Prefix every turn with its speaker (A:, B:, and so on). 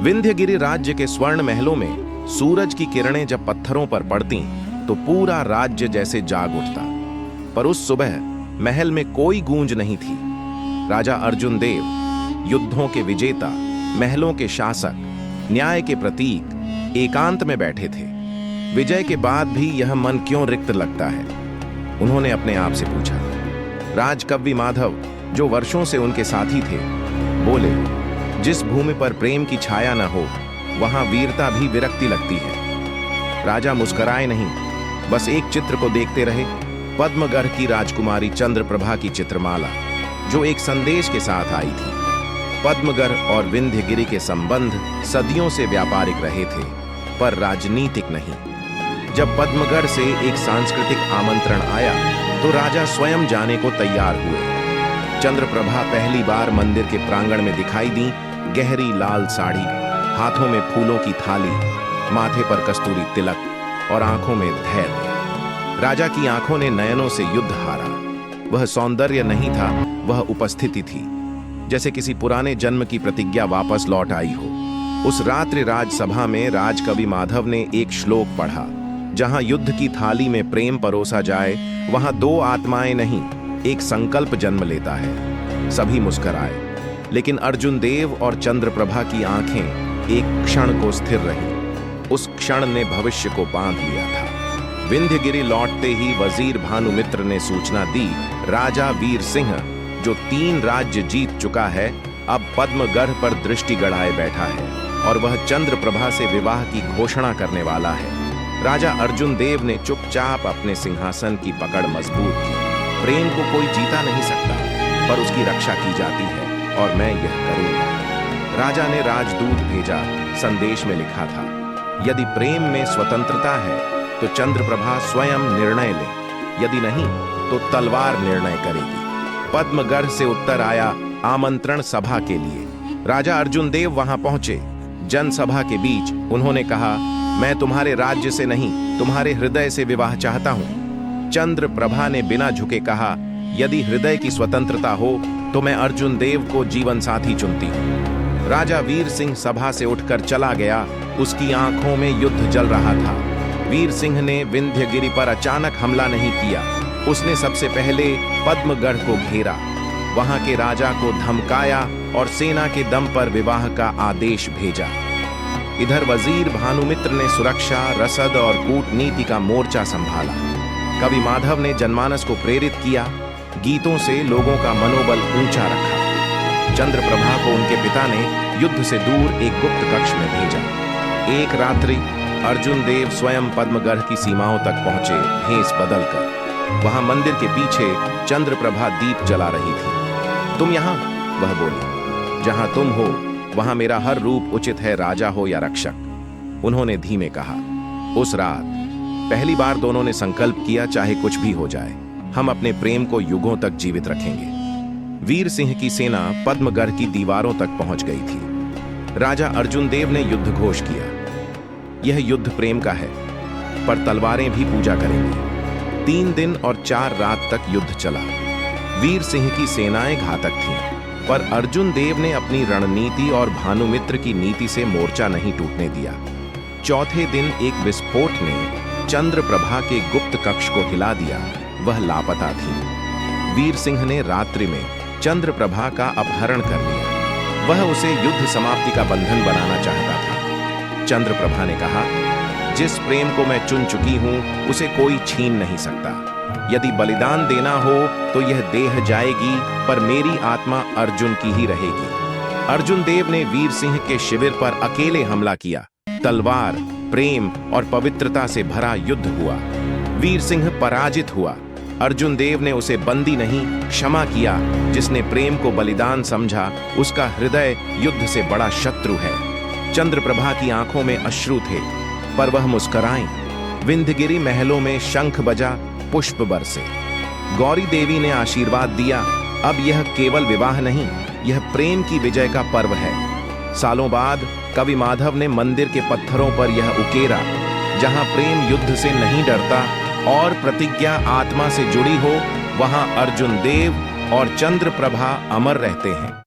A: विंध्यगिरि राज्य के स्वर्ण महलों में सूरज की किरणें जब पत्थरों पर पड़ती तो पूरा राज्य जैसे जाग उठता। पर उस सुबह महल में कोई गूंज नहीं थी। राजा अर्जुन देव, युद्धों के विजेता, महलों के शासक, न्याय के प्रतीक, एकांत में बैठे थे। विजय के बाद भी यह मन क्यों रिक्त लगता है? उन्होंने अपने आप से पूछा। राजकवि माधव, जो वर्षों से उनके साथी थे, बोले, जिस भूमि पर प्रेम की छाया न हो वहां वीरता भी विरक्ति लगती है। राजा मुस्कुराए नहीं, बस एक चित्र को देखते रहे, पद्मगढ़ की राजकुमारी चंद्रप्रभा की चित्रमाला, जो एक संदेश के साथ आई थी। पद्मगढ़ और विंध्यगिरि के संबंध सदियों से व्यापारिक रहे थे, पर राजनीतिक नहीं। जब पद्मगढ़ से एक सांस्कृतिक आमंत्रण आया तो राजा स्वयं जाने को तैयार हुए। चंद्रप्रभा पहली बार मंदिर के प्रांगण में दिखाई दी। गहरी लाल साड़ी, हाथों में फूलों की थाली, माथे पर कस्तूरी तिलक और आंखों में धैर्य। राजा की आंखों ने नयनों से युद्ध हारा। वह सौंदर्य नहीं था, वह उपस्थिति थी, जैसे किसी पुराने जन्म की प्रतिज्ञा वापस लौट आई हो। उस रात्रि राजसभा में राजकवि माधव ने एक श्लोक पढ़ा, जहां युद्ध की थाली में प्रेम परोसा जाए, वहां दो आत्माएं नहीं, एक संकल्प जन्म लेता है। सभी मुस्कुराए, लेकिन अर्जुन देव और चंद्रप्रभा की आंखें एक क्षण को स्थिर रहीं। उस क्षण ने भविष्य को बांध लिया था। विंध्यगिरि लौटते ही वजीर भानुमित्र ने सूचना दी, राजा वीर सिंह, जो 3 राज्य जीत चुका है, अब पद्मगढ़ पर दृष्टि गड़ाए बैठा है और वह चंद्रप्रभा से विवाह की घोषणा करने वाला है। राजा अर्जुन देव ने चुपचाप अपने सिंहासन की पकड़ मजबूत की। प्रेम को कोई जीता नहीं सकता, पर उसकी रक्षा की जाती है, और मैं यह करूंगा। राजा ने राजदूत भेजा। संदेश में लिखा था, यदि प्रेम में स्वतंत्रता है तो चंद्रप्रभा स्वयं निर्णय ले, यदि नहीं तो तलवार निर्णय करेगी। पद्मगढ़ से उत्तर आया, आमंत्रण सभा के लिए। राजा अर्जुन देव वहां पहुंचे। जनसभा के बीच उन्होंने कहा, मैं तुम्हारे राज्य से नहीं, तुम्हारे हृदय से विवाह चाहता हूं। चंद्रप्रभा ने बिना झुके कहा, यदि हृदय की स्वतंत्रता हो तो मैं अर्जुन देव को जीवन साथी चुनती हूं। राजा वीर सिंह सभा से उठकर चला गया। उसकी आंखों में युद्ध जल रहा था। वीर सिंह ने विंध्यगिरि पर अचानक हमला नहीं किया। उसने सबसे पहले पद्मगढ़ को घेरा, वहां के राजा को धमकाया और सेना के दम पर विवाह का आदेश भेजा। इधर वजीर भानुमित्र ने सुरक्षा, रसद और कूटनीति का मोर्चा संभाला। कवि माधव ने जनमानस को प्रेरित किया, गीतों से लोगों का मनोबल ऊंचा रखा। चंद्रप्रभा को उनके पिता ने युद्ध से दूर एक गुप्त कक्ष में भेजा। एक रात्रि अर्जुन देव स्वयं पद्मगढ़ की सीमाओं तक पहुंचे, भेष बदलकर। वहां मंदिर के पीछे चंद्रप्रभा दीप जला रही थी। तुम यहां, वह बोली, जहां तुम हो वहां मेरा हर रूप उचित है, राजा हो या रक्षक, उन्होंने धीमे कहा। उस रात पहली बार दोनों ने संकल्प किया, चाहे कुछ भी हो जाए, हम अपने प्रेम को युगों तक जीवित रखेंगे। वीर सिंह की सेना पद्मगढ़ की दीवारों तक पहुंच गई थी। राजा अर्जुन देव ने युद्ध घोष किया। यह युद्ध प्रेम का है, पर तलवारें भी पूजा करेंगी। 3 दिन और 4 रात तक युद्ध चला। वीर सिंह की सेनाएं घातक थीं, पर अर्जुन देव ने अपनी रणनीति और भानुमित्र की नीति से मोर्चा नहीं टूटने दिया। चौथे दिन एक विस्फोट ने चंद्रप्रभा के गुप्त कक्ष को हिला दिया। वह लापता थी। वीर सिंह ने रात्रि में चंद्रप्रभा का अपहरण कर लिया। वह उसे युद्ध समाप्ति का बंधन बनाना चाहता था। चंद्रप्रभा ने कहा, जिस प्रेम को मैं चुन चुकी हूं उसे कोई छीन नहीं सकता। यदि बलिदान देना हो तो यह देह जाएगी, पर मेरी आत्मा अर्जुन की ही रहेगी। अर्जुन देव ने वीर सिंह के शिविर पर अकेले हमला किया। तलवार, प्रेम और पवित्रता से भरा युद्ध हुआ। वीर सिंह पराजित हुआ। अर्जुन देव ने उसे बंदी नहीं, क्षमा किया। जिसने प्रेम को बलिदान समझा, उसका हृदय युद्ध से बड़ा शत्रु है। चंद्रप्रभा की आंखों में अश्रु थे, पर वह मुस्कुराई। विंध्यगिरि महलों में शंख बजा, पुष्प बरसे। गौरी देवी ने आशीर्वाद दिया, अब यह केवल विवाह नहीं, यह प्रेम की विजय का पर्व है। सालों बाद कवि माधव ने मंदिर के पत्थरों पर यह उकेरा, जहां प्रेम युद्ध से नहीं डरता और प्रतिज्ञा आत्मा से जुड़ी हो, वहां अर्जुन देव और चंद्रप्रभा अमर रहते हैं।